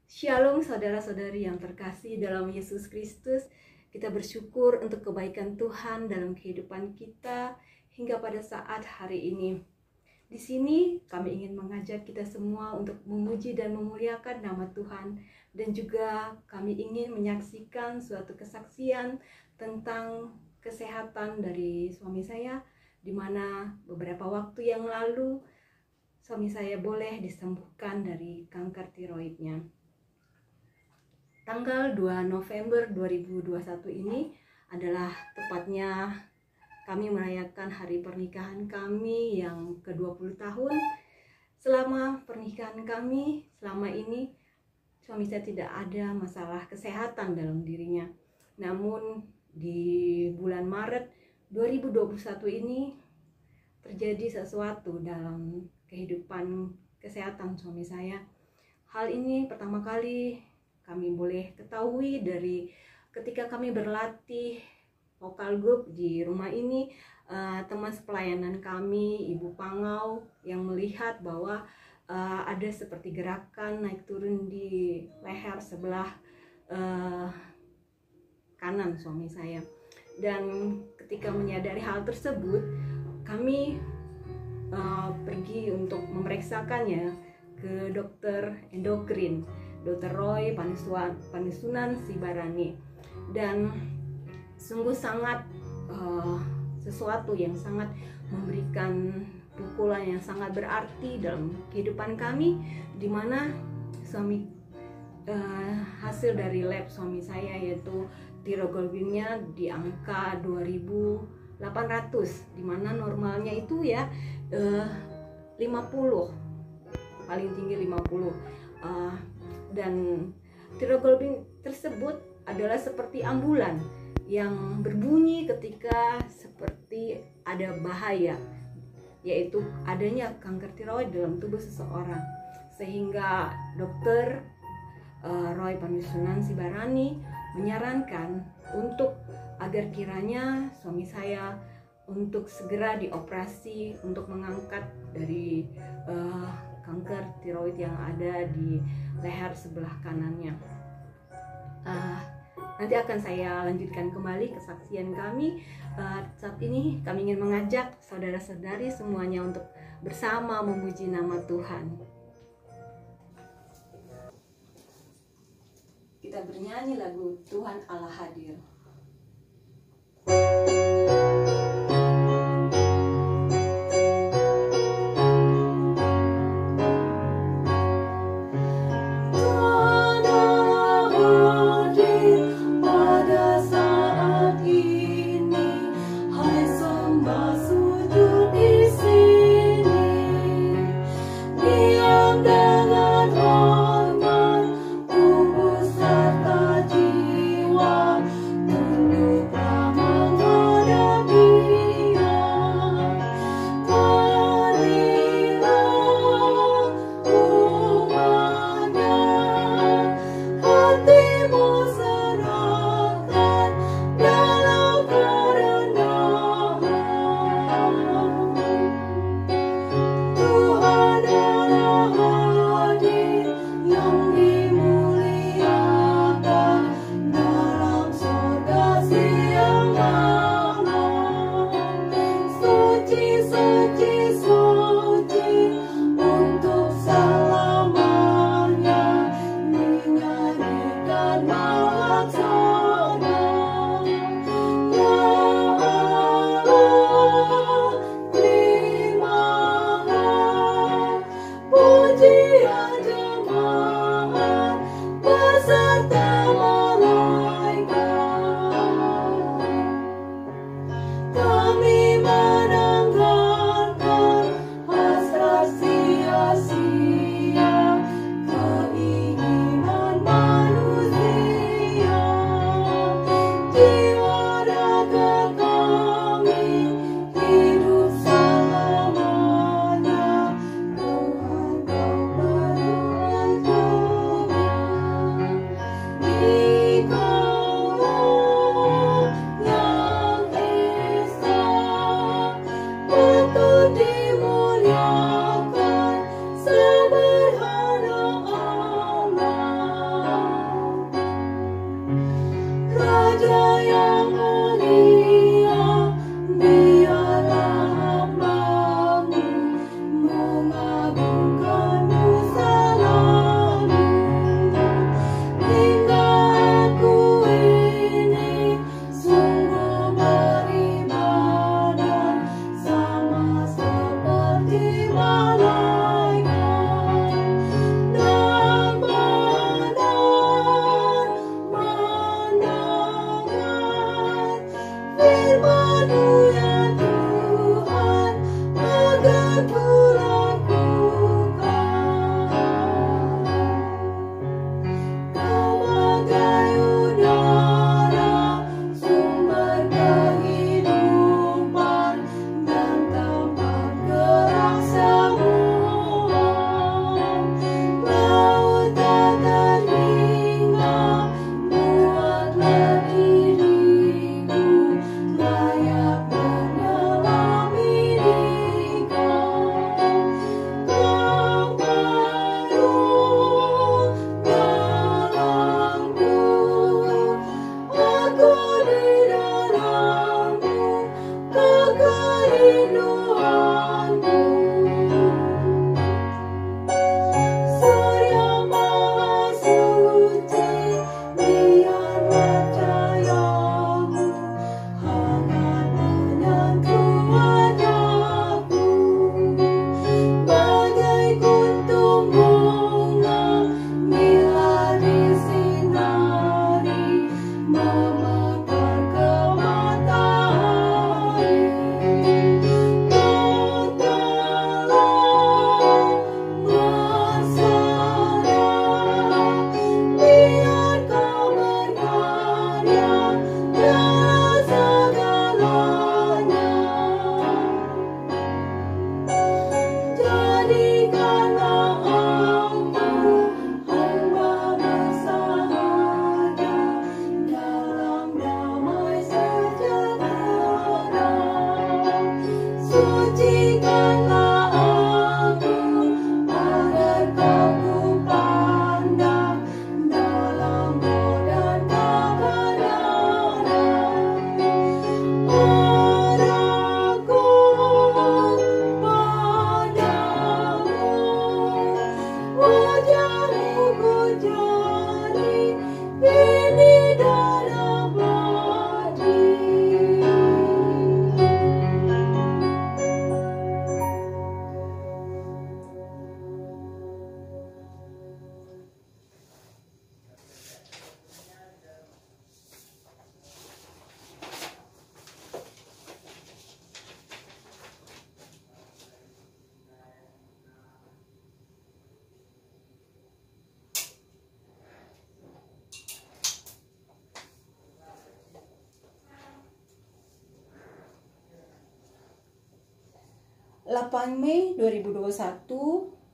Shalom saudara-saudari yang terkasih dalam Yesus Kristus. Kita bersyukur untuk kebaikan Tuhan dalam kehidupan kita hingga pada saat hari ini. Di sini kami ingin mengajak kita semua untuk memuji dan memuliakan nama Tuhan. Dan juga kami ingin menyaksikan suatu kesaksian tentang kesehatan dari suami saya, di mana beberapa waktu yang lalu suami saya boleh disembuhkan dari kanker tiroidnya. Tanggal 2 November 2021 ini adalah tepatnya kami merayakan hari pernikahan kami yang ke-20 tahun. Selama pernikahan kami, selama ini suami saya tidak ada masalah kesehatan dalam dirinya. Namun di bulan Maret 2021 ini terjadi sesuatu dalam kehidupan kesehatan suami saya. Hal ini pertama kali kami boleh ketahui dari ketika kami berlatih vokal group di rumah ini. Teman sepelayanan kami, Ibu Pangau, yang melihat bahwa ada seperti gerakan naik turun di leher sebelah kanan suami saya. Dan ketika menyadari hal tersebut, kami pergi untuk memeriksakannya ke dokter endokrin, Dr. Roy Panisunan Sibarani. Dan sungguh sangat sesuatu yang sangat memberikan pukulan yang sangat berarti dalam kehidupan kami, di mana hasil dari lab suami saya yaitu tiroglobinnya di angka 2800, di mana normalnya itu ya 50, paling tinggi 50. Dan tiroglobin tersebut adalah seperti ambulan yang berbunyi ketika seperti ada bahaya, yaitu adanya kanker tiroid dalam tubuh seseorang. Sehingga dokter Roy Panisunan Sibarani menyarankan untuk agar kiranya suami saya untuk segera dioperasi untuk mengangkat dari kanker tiroid yang ada di leher sebelah kanannya. Nanti akan saya lanjutkan kembali kesaksian kami. Saat ini kami ingin mengajak saudara-saudari semuanya untuk bersama memuji nama Tuhan. Kita bernyanyi lagu Tuhan Allah Hadir. 8 Mei 2021,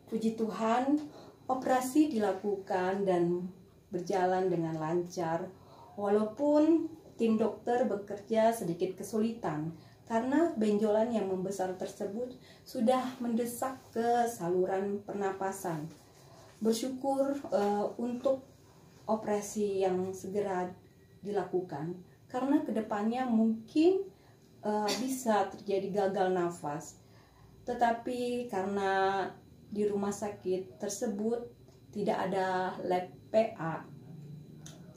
puji Tuhan, operasi dilakukan dan berjalan dengan lancar. Walaupun tim dokter bekerja sedikit kesulitan karena benjolan yang membesar tersebut sudah mendesak ke saluran pernapasan. Bersyukur untuk operasi yang segera dilakukan, karena kedepannya mungkin bisa terjadi gagal nafas. Tetapi karena di rumah sakit tersebut tidak ada lab PA,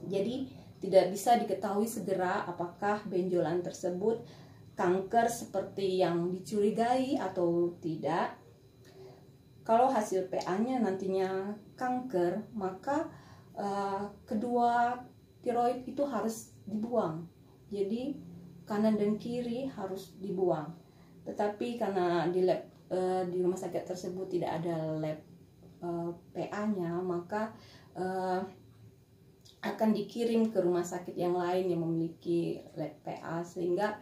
jadi tidak bisa diketahui segera apakah benjolan tersebut kanker seperti yang dicurigai atau tidak. Kalau hasil PA-nya nantinya kanker, maka kedua tiroid itu harus dibuang. Jadi kanan dan kiri harus dibuang. Tetapi karena di lab di rumah sakit tersebut tidak ada lab PA-nya, maka akan dikirim ke rumah sakit yang lain yang memiliki lab PA, sehingga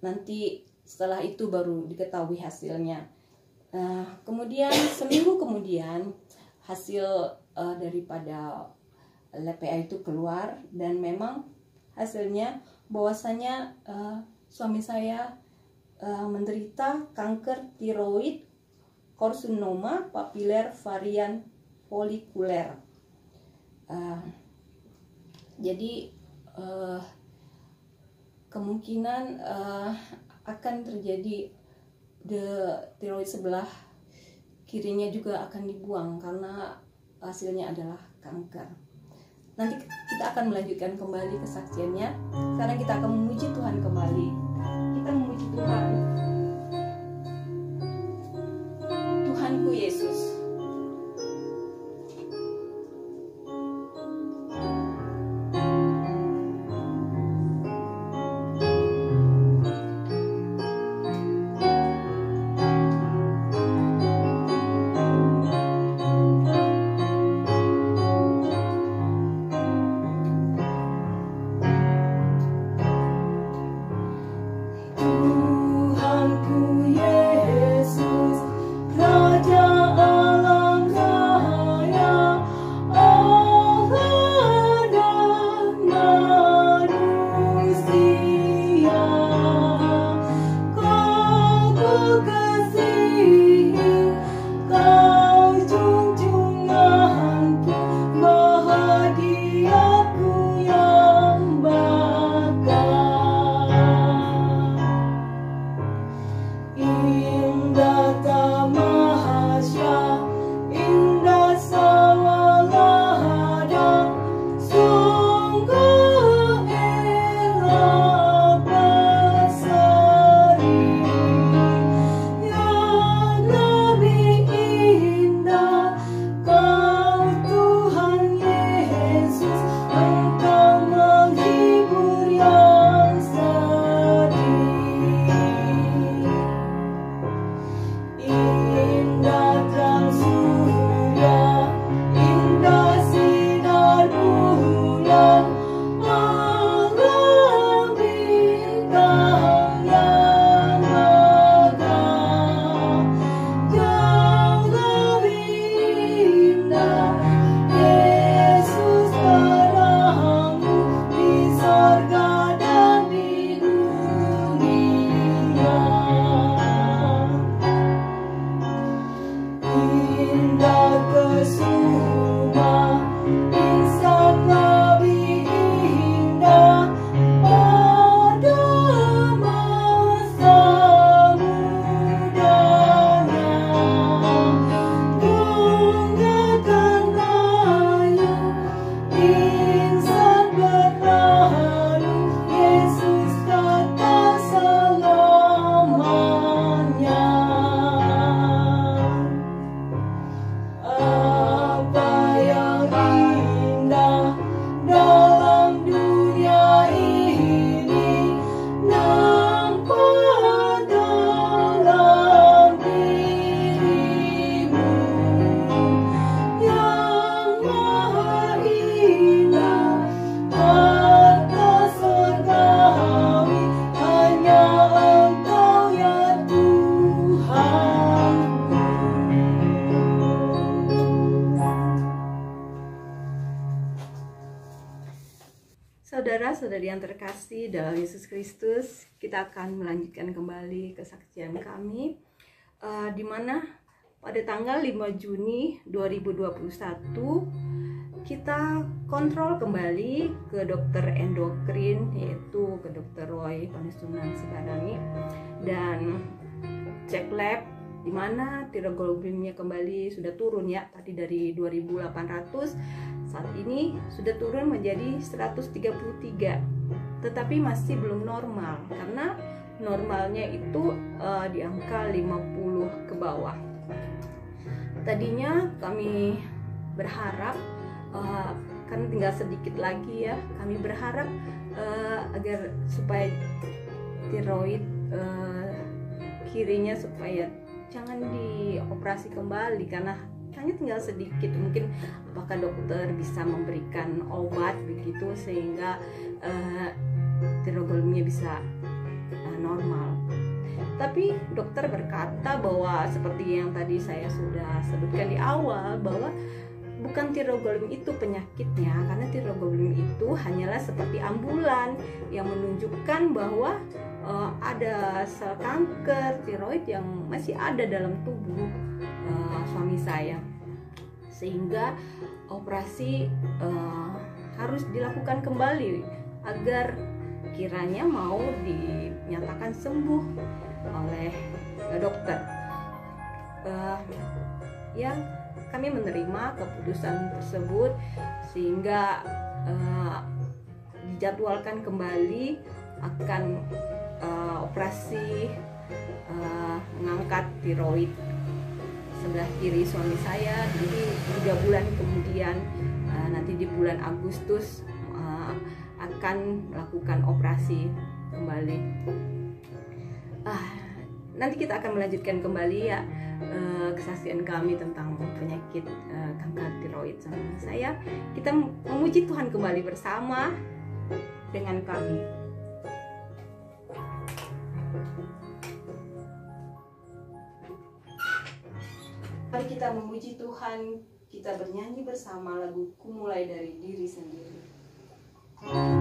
nanti setelah itu baru diketahui hasilnya. Kemudian seminggu kemudian hasil daripada lab PA itu keluar, dan memang hasilnya bahwasanya suami saya menderita kanker tiroid carcinoma papiler varian folikuler. Jadi kemungkinan akan terjadi tiroid sebelah kirinya juga akan dibuang karena hasilnya adalah kanker. Nanti kita akan melanjutkan kembali kesaksiannya. Sekarang kita akan memuji Tuhan kembali. Kita memuji Tuhan. Tuhanku Yesus. Tuhan Saudara-saudari yang terkasih dalam Yesus Kristus, kita akan melanjutkan kembali kesaksian kami, di mana pada tanggal 5 Juni 2021 kita kontrol kembali ke dokter endokrin, yaitu ke dokter Roy Panusunan Sibarani, dan cek lab di mana tiroglobulin-nya kembali sudah turun ya, tadi dari 2800 saat ini sudah turun menjadi 133, tetapi masih belum normal karena normalnya itu di angka 50 ke bawah. Tadinya kami berharap kan tinggal sedikit lagi ya, kami berharap agar supaya tiroid kirinya supaya jangan dioperasi kembali karena hanya tinggal sedikit. Mungkin apakah dokter bisa memberikan obat begitu sehingga tiroglobulin bisa normal. Tapi dokter berkata bahwa seperti yang tadi saya sudah sebutkan di awal, bahwa bukan tiroglobulin itu penyakitnya, karena tiroglobulin itu hanyalah seperti ambulan yang menunjukkan bahwa ada sel kanker tiroid yang masih ada dalam tubuh suami saya, sehingga operasi harus dilakukan kembali agar kiranya mau dinyatakan sembuh oleh dokter. Ya, kami menerima keputusan tersebut sehingga dijadwalkan kembali akan operasi mengangkat tiroid sebelah kiri suami saya. Jadi 3 bulan kemudian, nanti di bulan Agustus akan melakukan operasi kembali. Nanti kita akan melanjutkan kembali ya kesaksian kami tentang penyakit kanker tiroid sama saya. Kita memuji Tuhan kembali bersama dengan kami. Mari kita memuji Tuhan, kita bernyanyi bersama lagu Ku Mulai Dari Diri Sendiri. Yang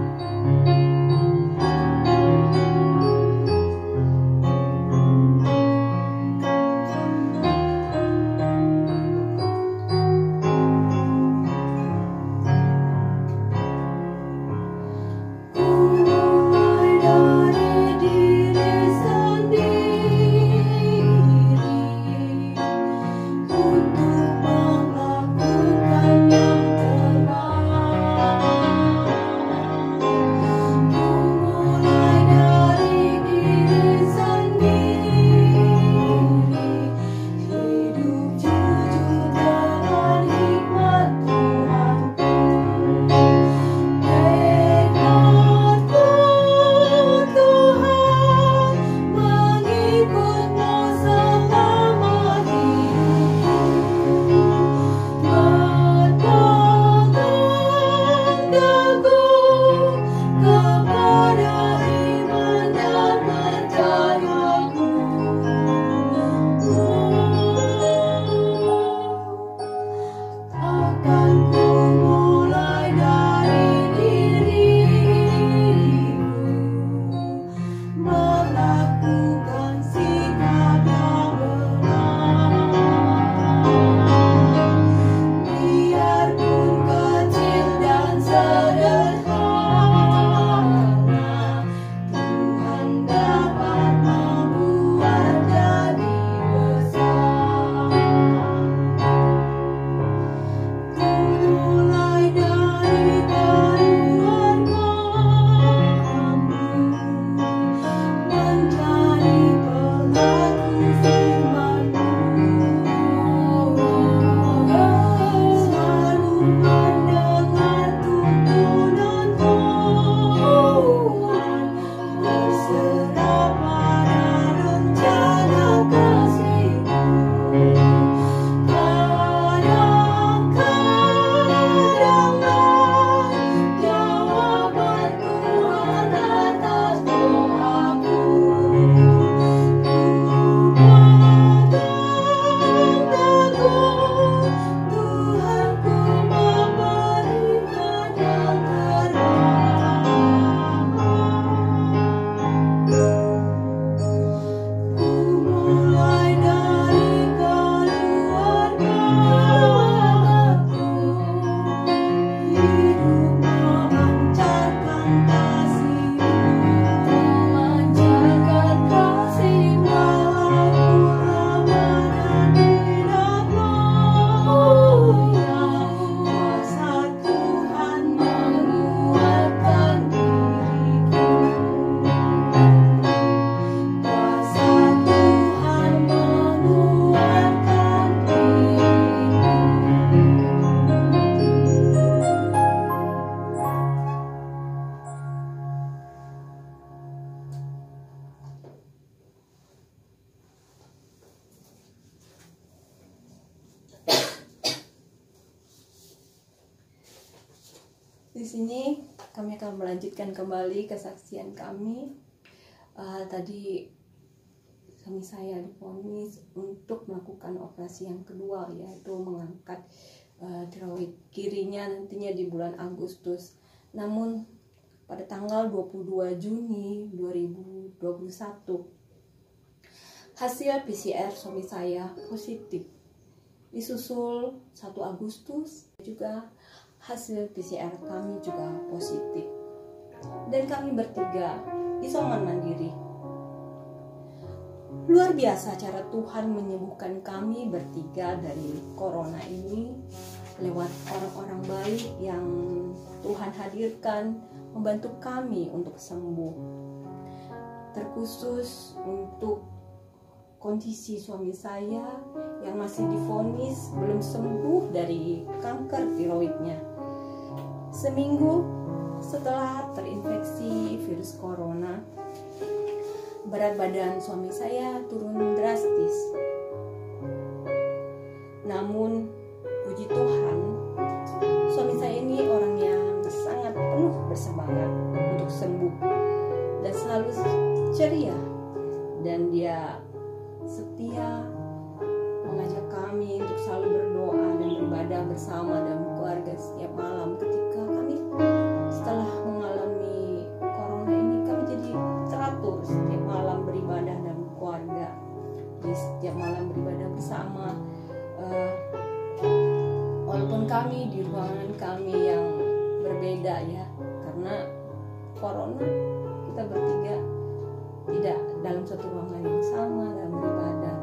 Di sini kami akan melanjutkan kembali kesaksian kami. Tadi suami saya divonis untuk melakukan operasi yang kedua, yaitu mengangkat tiroid kirinya nantinya di bulan Agustus. Namun pada tanggal 22 Juni 2021 hasil PCR suami saya positif. Disusul 1 Agustus juga hasil PCR kami juga positif. Dan kami bertiga isoman mandiri. Luar biasa cara Tuhan menyembuhkan kami bertiga dari corona ini lewat orang-orang baik yang Tuhan hadirkan membantu kami untuk sembuh. Terkhusus untuk kondisi suami saya yang masih divonis belum sembuh dari kanker tiroidnya. Seminggu setelah terinfeksi virus corona, berat badan suami saya turun drastis. Namun puji Tuhan, suami saya ini orang yang sangat penuh bersemangat untuk sembuh dan selalu ceria, dan dia setia mengajak kami untuk selalu berdoa dan beribadah bersama dan keluarga setiap malam. Ketika kami setelah mengalami corona ini, kami jadi teratur setiap malam beribadah dan keluarga. Jadi setiap malam beribadah bersama, walaupun kami di ruangan kami yang berbeda ya, karena corona kita bertiga tidak dalam satu ruangan yang sama dalam beribadah.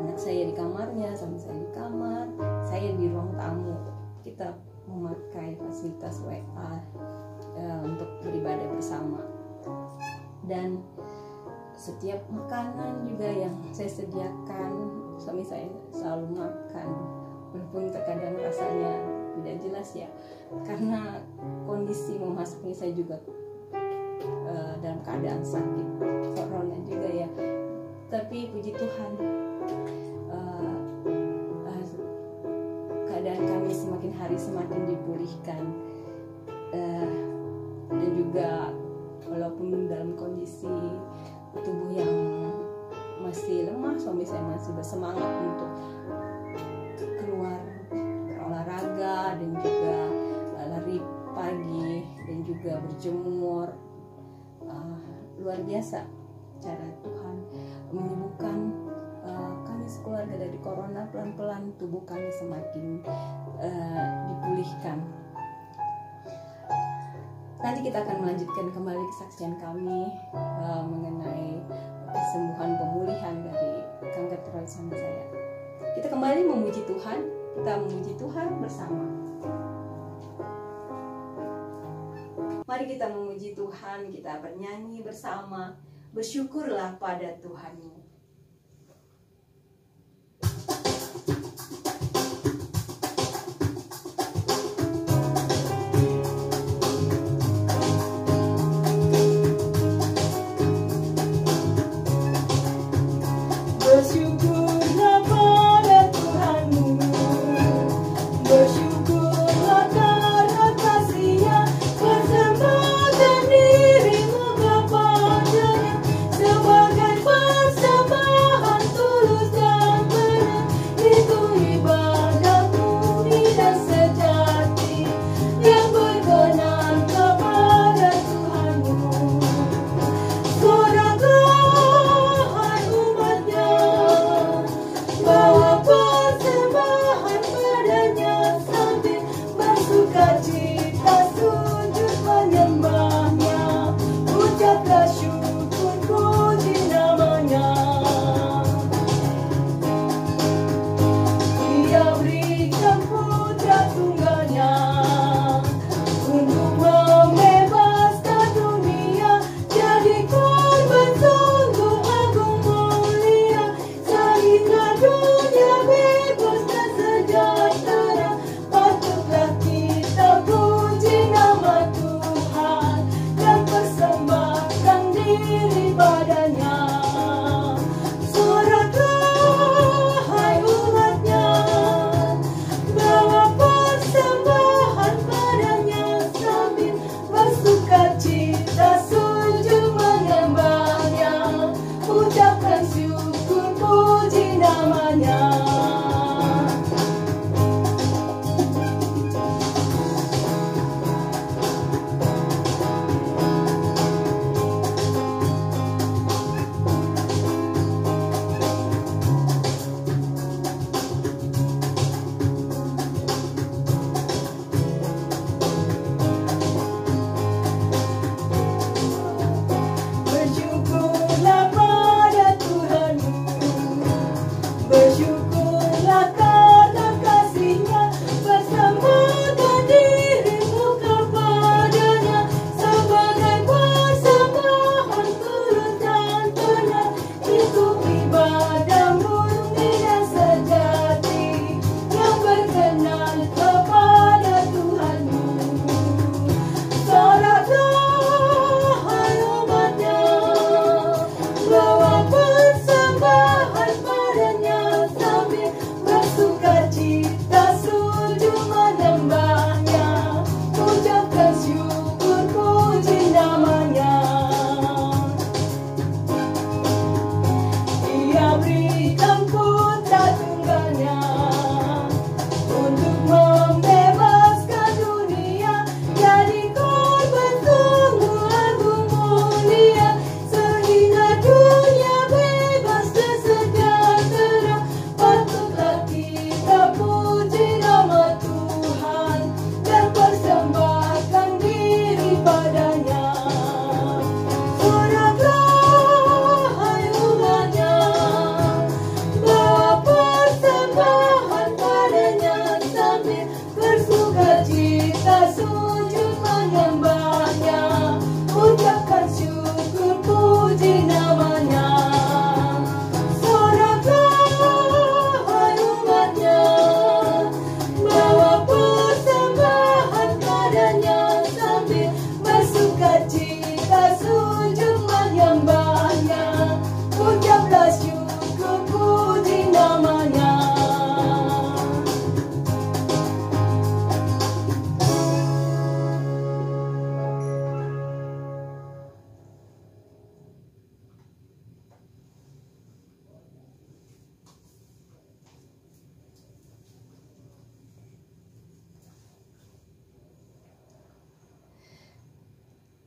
Anak saya di kamarnya, suami saya di kamar, saya di ruang tamu. Kita memakai fasilitas WA untuk beribadah bersama. Dan setiap makanan juga yang saya sediakan, suami saya selalu makan, walaupun terkadang rasanya tidak jelas ya, karena kondisi memasaknya saya juga dalam keadaan sakit corona juga ya. Tapi puji Tuhan, keadaan kami semakin hari semakin dipulihkan, dan juga walaupun dalam kondisi tubuh yang masih lemah, suami saya masih bersemangat untuk keluar berolahraga dan juga lari pagi dan juga berjemur. Luar biasa cara Tuhan menyembuhkan kami sekeluarga dari corona. Pelan-pelan tubuh kami semakin dipulihkan. Nanti kita akan melanjutkan kembali kesaksian kami mengenai kesembuhan pemulihan dari kanker tiroid suami saya. Kita kembali memuji Tuhan, kita memuji Tuhan bersama. Mari kita memuji Tuhan, kita bernyanyi bersama. Bersyukurlah pada Tuhanmu. Bersyukurlah pada Tuhanmu, bersyukurlah karena kasih-Nya, persembahkan dirimu kepada-Nya sebagai persembahan.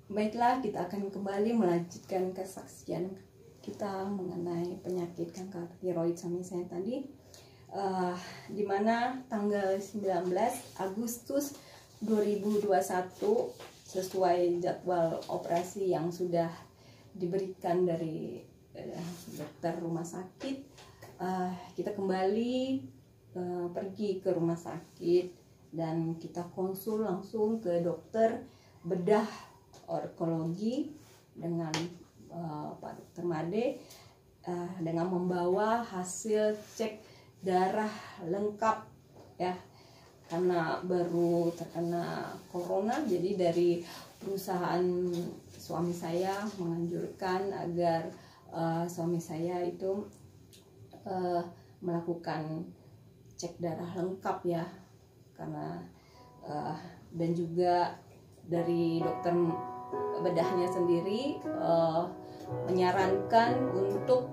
Baiklah, kita akan kembali melanjutkan kesaksian kita mengenai penyakit kanker tiroid suami saya tadi, di mana tanggal 19 Agustus 2021 sesuai jadwal operasi yang sudah diberikan dari dokter rumah sakit, kita kembali pergi ke rumah sakit dan kita konsul langsung ke dokter bedah onkologi dengan Pak Dokter Made, dengan membawa hasil cek darah lengkap ya, karena baru terkena corona. Jadi dari perusahaan suami saya menganjurkan agar suami saya itu melakukan cek darah lengkap ya, karena dan juga dari dokter bedahnya sendiri menyarankan untuk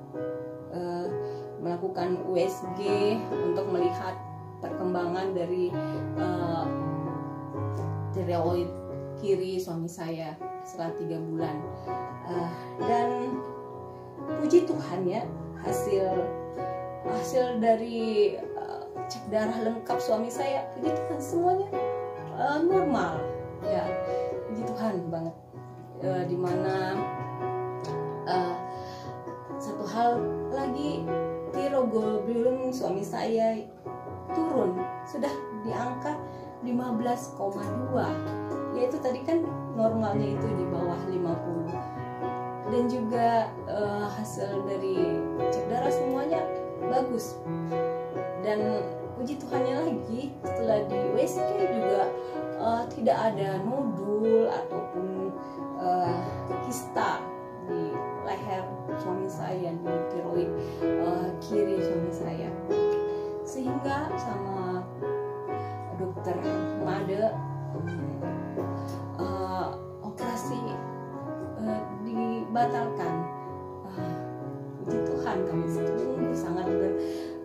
melakukan USG untuk melihat perkembangan dari tiroid kiri suami saya setelah 3 bulan, dan puji Tuhan ya, hasil dari cek darah lengkap suami saya, puji Tuhan semuanya normal ya, puji Tuhan banget. Dimana satu hal lagi, tiroglobulin suami saya turun sudah di angka 15,2, yaitu tadi kan normalnya itu di bawah 50, dan juga hasil dari cek darah semuanya bagus. Dan puji Tuhannya lagi, setelah di USG juga tidak ada nodul ataupun kista di leher suami saya, di tiroid kiri suami saya, sehingga sama dokter Made operasi dibatalkan. Puji Tuhan, kami sungguh sangat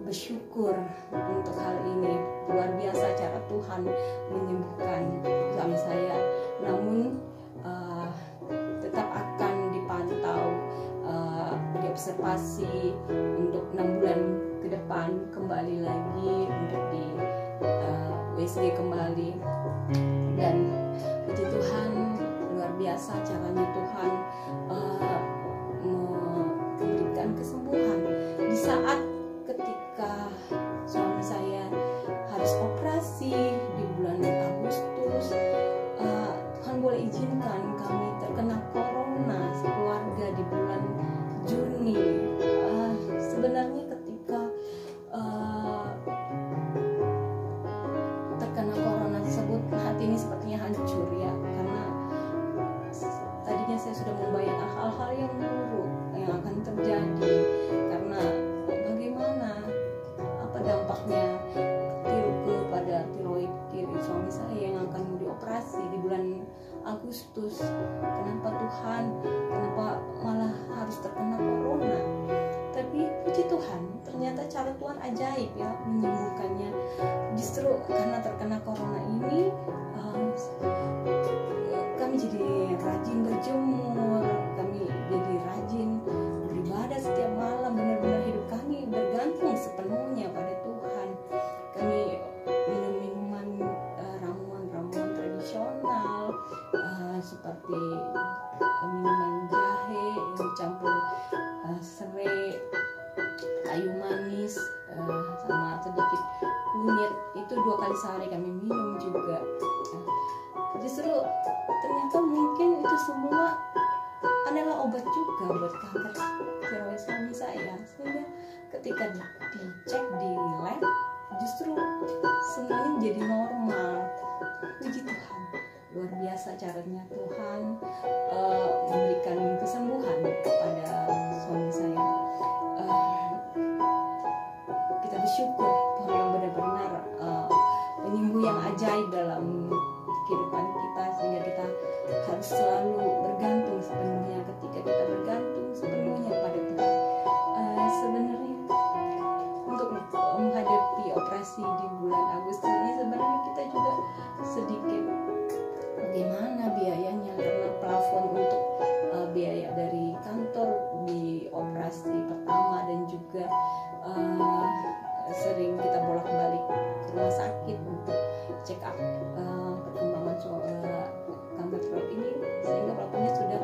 bersyukur untuk hal ini. Luar biasa cara Tuhan menyembuhkan suami saya. Namun tetap akan dipantau, diobservasi untuk 6 bulan ke depan, kembali lagi untuk di USG kembali. Dan puji Tuhan, luar biasa caranya Tuhan memberikan kesembuhan di saat ketika suami saya harus operasi di bulan Agustus. Tuhan boleh izinkan kami terkena corona sekeluarga di bulan Juni. Sebenarnya ketika terkena corona tersebut, hati ini sepertinya hancur ya, karena tadinya saya sudah membayangkan hal-hal yang buruk yang akan terjadi, karena bagaimana, apa dampaknya kepada tiroid kiri suami saya yang akan mau dioperasi di bulan Agustus. Kenapa Tuhan, kenapa malah harus terkena corona? Tapi puji Tuhan, ternyata cara Tuhan ajaib ya menyembuhkannya. Justru karena terkena corona ini, kami jadi rajin berjemur, kami jadi rajin beribadah setiap malam. Benar-benar hidup kami bergantung sepenuhnya pada Tuhan. Kami minum minuman ramuan-ramuan tradisional, seperti minuman jahe yang dicampur serai, kayu manis, sama sedikit kunyit. Itu 2 kali sehari kami minum juga. Justru ternyata mungkin itu semua adalah obat juga buat kanker tiroid suami saya, sehingga ketika dicek di lab justru semuanya jadi normal. Puji Tuhan, luar biasa caranya Tuhan memberikan kesembuhan kepada suami saya. Kita bersyukur Tuhan yang benar-benar penyembuh yang ajaib dalam kehidupan kita, sehingga kita harus selalu bergantung sepenuhnya. Ketika kita bergantung sepenuhnya pada Tuhan, sebenarnya untuk menghadapi operasi di bulan Agustus ini, sebenarnya kita juga sedikit bagaimana biayanya, karena plafon check up perkembangan soal kanker perut ini, sehingga bapaknya sudah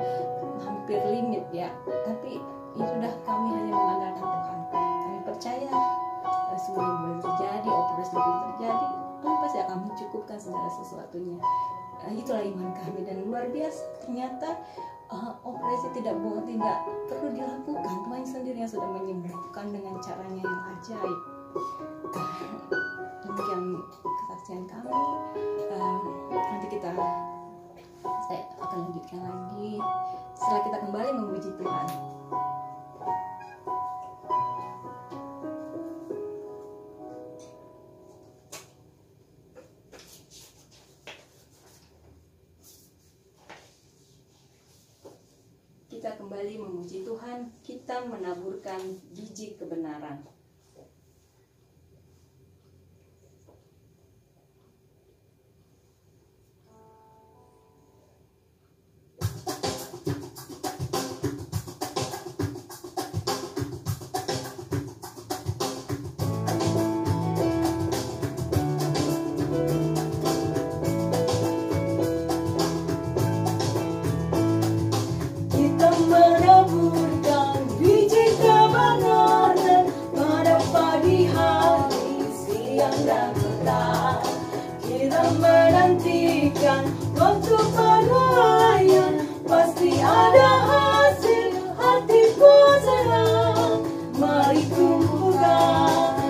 hampir limit ya. Tapi ya sudah, kami hanya mengandalkan Tuhan. Kami percaya semua yang boleh terjadi, operasi boleh terjadi, Tuhan pasti akan mencukupkan segala sesuatunya. Itulah iman kami, dan luar biasa ternyata operasi tidak perlu dilakukan. Tuhan sendiri yang sudah menyembuhkan dengan caranya yang ajaib. Demikian kesaksian kami. Nanti saya akan lanjutkan lagi setelah kita kembali memuji Tuhan. Kita kembali memuji Tuhan, kita menaburkan biji kebenaran. Waktu panen pasti ada hasil, hatiku senang. Mari kumpulkan,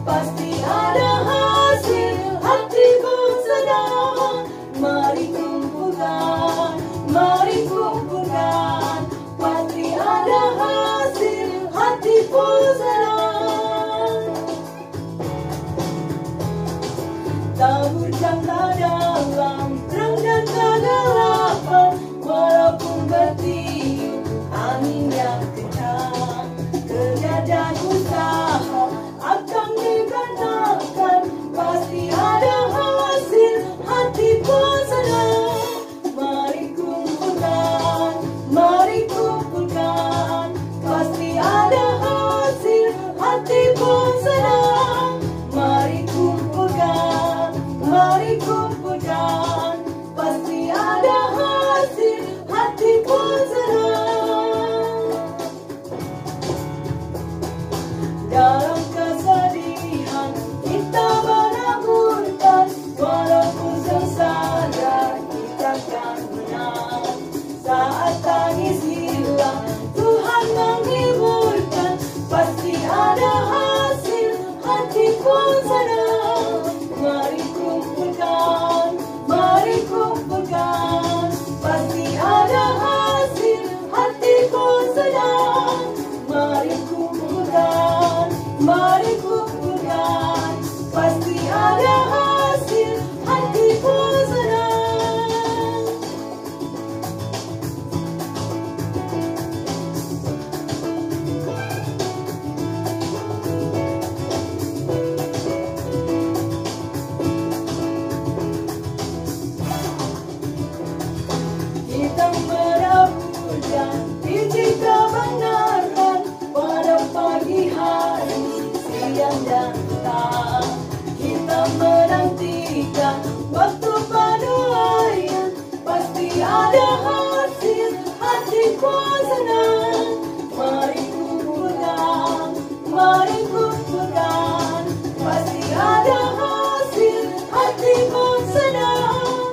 pasti ada hasil, hatiku senang. Mari kumpulkan, pasti ada hasil, hatiku senang. Taburkanlah dalam terang dan kegelapan, walaupun bertiup angin yang kencang. Kerja dan usaha akan digandakan, pasti ada hasil, hati pun senang. Mari kumpulkan, pasti ada hasil, hati pun senang. Mari kumpulkan, pasti ada hasil, hati pun senang. Dalam kesedihan kita menaburkan, walaupun sengsara kita akan menang. Saat tangis hilang, Tuhan menghiburkan, pasti ada hasil, hati pun senang. Mari kumpulkan, pasti ada hasil, hati pun senang. Mari kumpulkan, pasti ada hasil, hati pun senang. Kita menaburkan biji kebenaran pada pagi hari, siang dan petang. Kita menantikan waktu panen, pasti ada hasil, hati pun senang. Mari kumpulkan, pasti ada hasil, hati pun senang.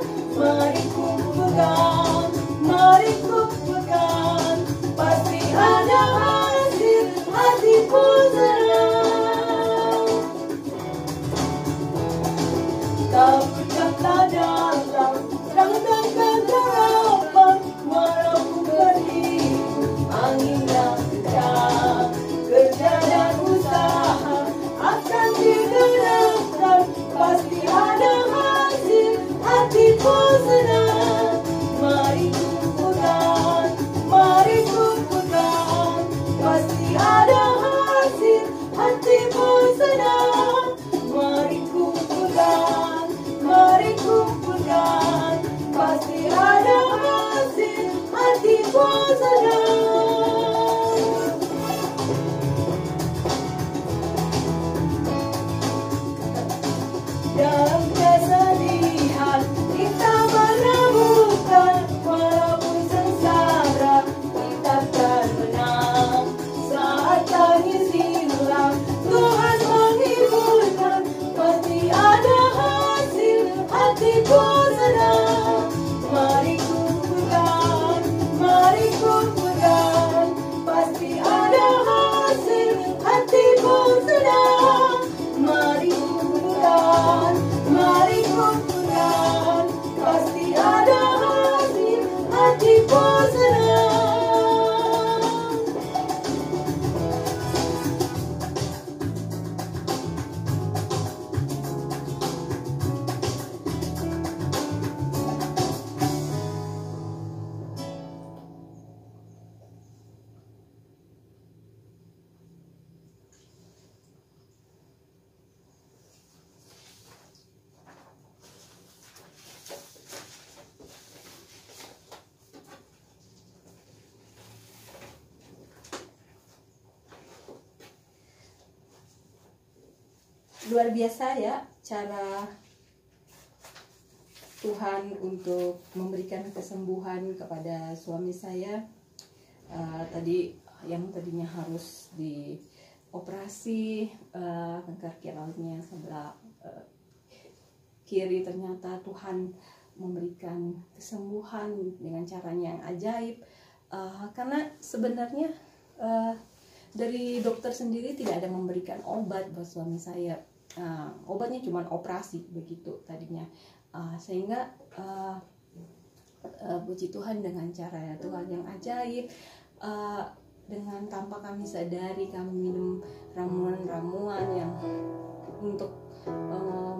Mari kumpulkan, pasti ada hasil, hati pun senang. Taburkanlah dalam terang dan kegelapan, walaupun bertiup angin yang kencang. Kerja dan usaha akan digerakkan, pasti ada hasil, hati pun senang. Mari kumpulkan, pasti ada hasil, hati pun senang. Mari kumpulkan, luar biasa ya cara Tuhan untuk memberikan kesembuhan kepada suami saya. Tadi yang tadinya harus dioperasi kanker kirautnya sebelah kiri, ternyata Tuhan memberikan kesembuhan dengan caranya yang ajaib. Karena sebenarnya dari dokter sendiri tidak ada memberikan obat buat suami saya. Obatnya cuma operasi begitu tadinya. Sehingga puji Tuhan dengan cara Tuhan yang ajaib, dengan tanpa kami sadari kami minum ramuan-ramuan yang untuk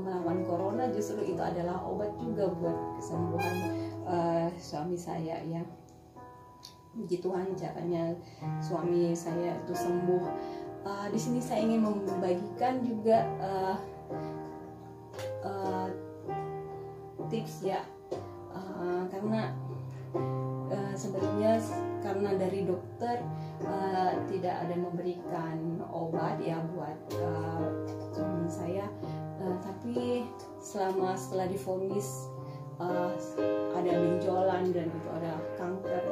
melawan corona, justru itu adalah obat juga buat kesembuhan suami saya ya. Puji Tuhan caranya suami saya itu sembuh. Di sini saya ingin membagikan juga tips ya, karena sebenarnya karena dari dokter tidak ada memberikan obat ya buat suami saya, tapi setelah divonis ada benjolan dan itu ada kanker,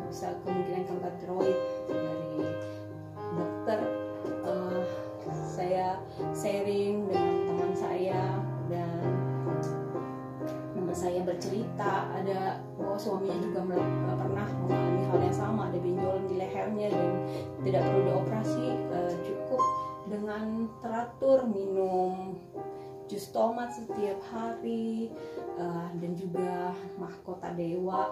bisa kemungkinan kanker tiroid dari dokter. Saya sharing dengan teman saya dan teman saya bercerita bahwa suaminya juga pernah mengalami hal yang sama, ada benjolan di lehernya dan tidak perlu dioperasi, cukup dengan teratur minum jus tomat setiap hari, dan juga mahkota dewa,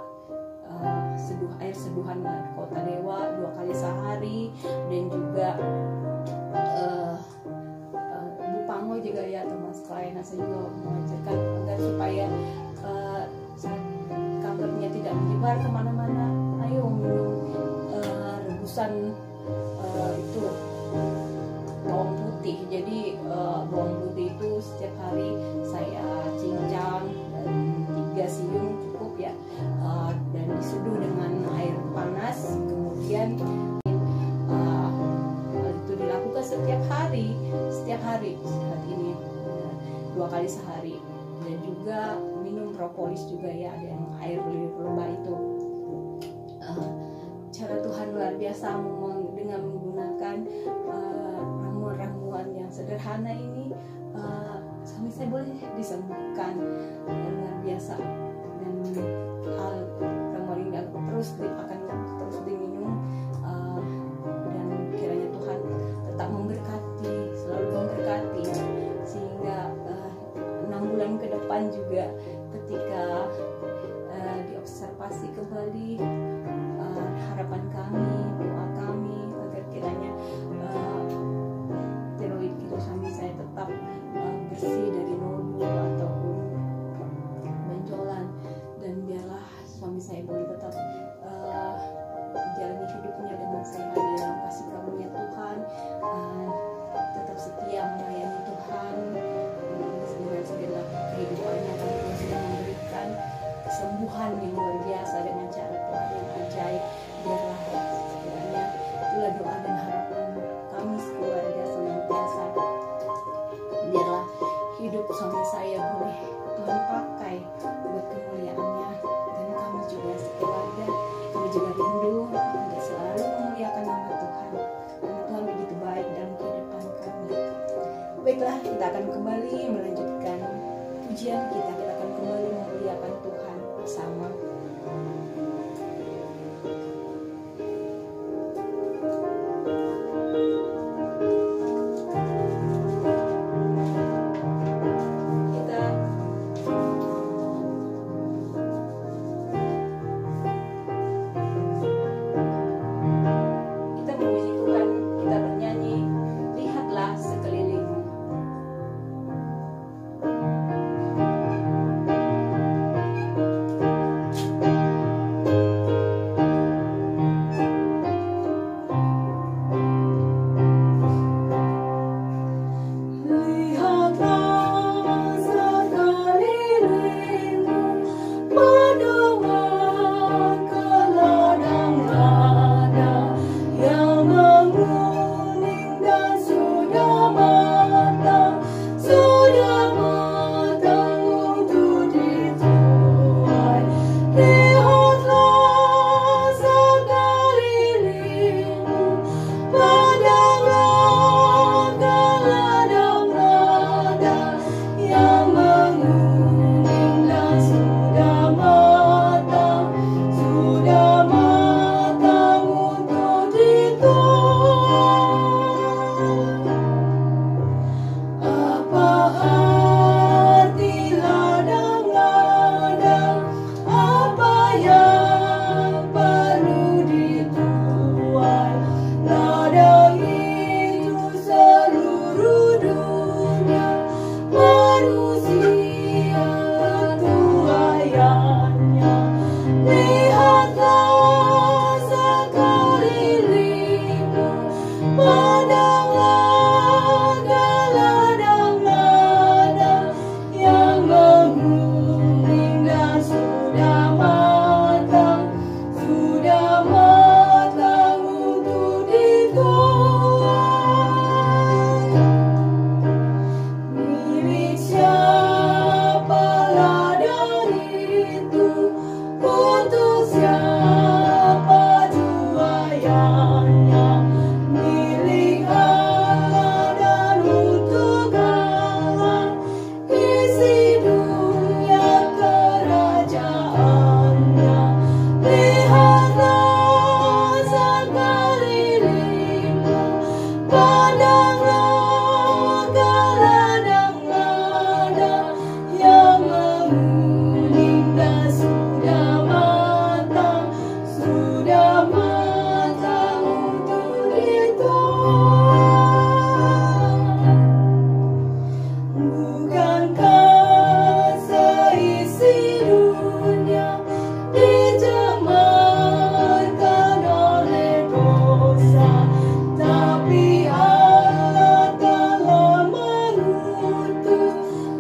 air seduhan mahkota dewa 2 kali sehari, dan juga Bu Pango juga ya, teman sekolahnya saya juga mengajarkan agar supaya kankernya tidak menyebar kemana-mana. Ayo minum rebusan itu bawang putih. Jadi bawang putih itu setiap hari saya cincang dan 3 siung cukup ya, dan diseduh dengan air panas, kemudian itu dilakukan setiap hari saat ini 2 kali sehari. Dan juga minum propolis juga ya, ada yang air lebah itu. Cara Tuhan luar biasa dengan menggunakan ramuan-ramuan yang sederhana ini, suami saya boleh disembuhkan luar biasa. Dan ramuan ini akan terus diminum, dan kiranya Tuhan tetap memberkati, selalu memberkati, sehingga 6 bulan ke depan juga ketika diobservasi kembali, harapan kami, doa kami agar kiranya tiroid suami saya tetap bersih dari nodul ataupun benjolan, dan biarlah suami saya boleh tetap jalani hidupnya dengan sehat di dalam kasih karunia Tuhan, tetap setia melayani Tuhan dengan segala kehidupannya. Tuhan sudah memberikan kesembuhan yang luar biasa dengan cara Tuhan yang ajaib. Biarlah sekiranya itulah doa dan harapan kami sekeluarga senantiasa. Biarlah hidup suami saya boleh Tuhan pakai buat kemuliaan-Nya, dan kami juga sekeluarga, kami juga rindu untuk selalu memuliakan nama Tuhan, karena Tuhan begitu baik dalam kehidupan kami. Baiklah, kita akan kembali melanjutkan pujian kita akan kembali memuliakan Tuhan bersama. Kita memuji Tuhan, kita bernyanyi, lihatlah sekelilingmu.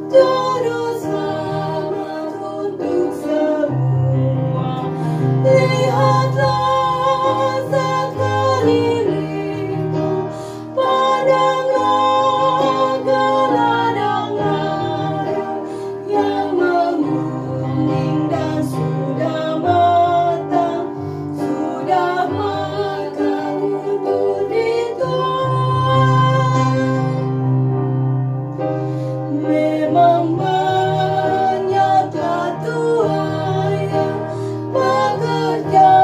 jodoh selamat untuk semua. Lihatlah sekelilingmu, pandanglah ke ladang-ladang yang menguning dan sudah matang untuk dituai. Memang banyaklah Tuhan yang bekerja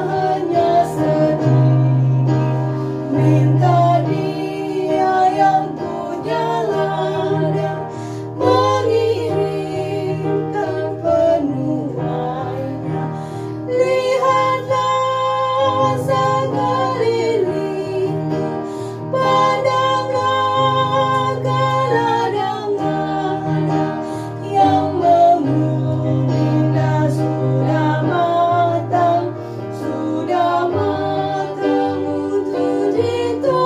hanya sedikit. Minta Dia yang punya ladang mengirimkan penuainya. Lihatlah sekelilingmu, pandanglah ke ladang-ladang yang menguning dan sudah matang untuk dituai.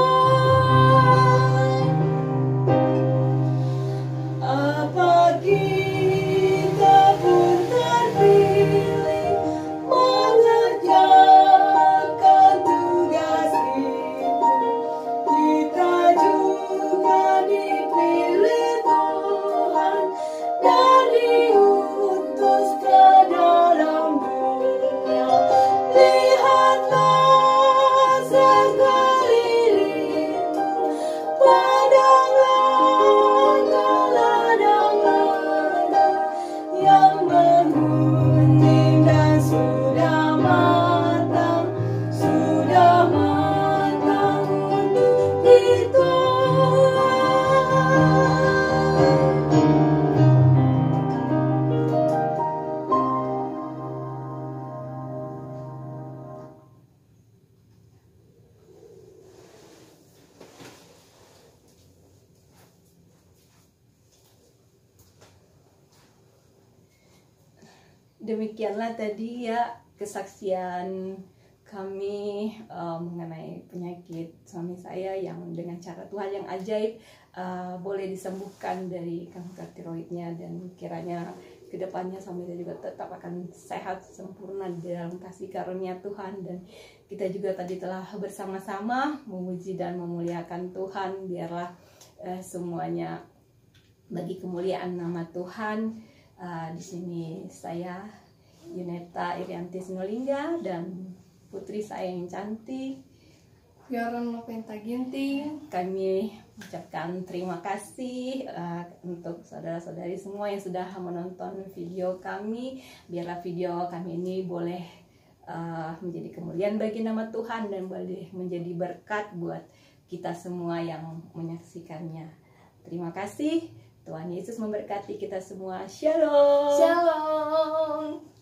Apa kita pun terpilih mengerjakan tugas itu, kita juga dipilih Tuhan dan diutus ke dalam dunia. Lihatlah sekelilingmu, pandanglah ke ladang-ladang yang menguning dan sudah matang untuk dituai. Demikianlah tadi ya kesaksian kami mengenai penyakit suami saya yang dengan cara Tuhan yang ajaib boleh disembuhkan dari kanker tiroidnya, dan kiranya kedepannya suami saya juga tetap akan sehat sempurna di dalam kasih karunia Tuhan. Dan kita juga tadi telah bersama-sama memuji dan memuliakan Tuhan. Biarlah semuanya bagi kemuliaan nama Tuhan. Di sini saya Yuneta Irianti Sinolingga dan putri saya yang cantik Yaron Nopenta Ginting. Kami ucapkan terima kasih untuk saudara-saudari semua yang sudah menonton video kami. Biarlah video kami ini boleh menjadi kemuliaan bagi nama Tuhan dan boleh menjadi berkat buat kita semua yang menyaksikannya. Terima kasih. Tuhan Yesus memberkati kita semua. Shalom. Shalom.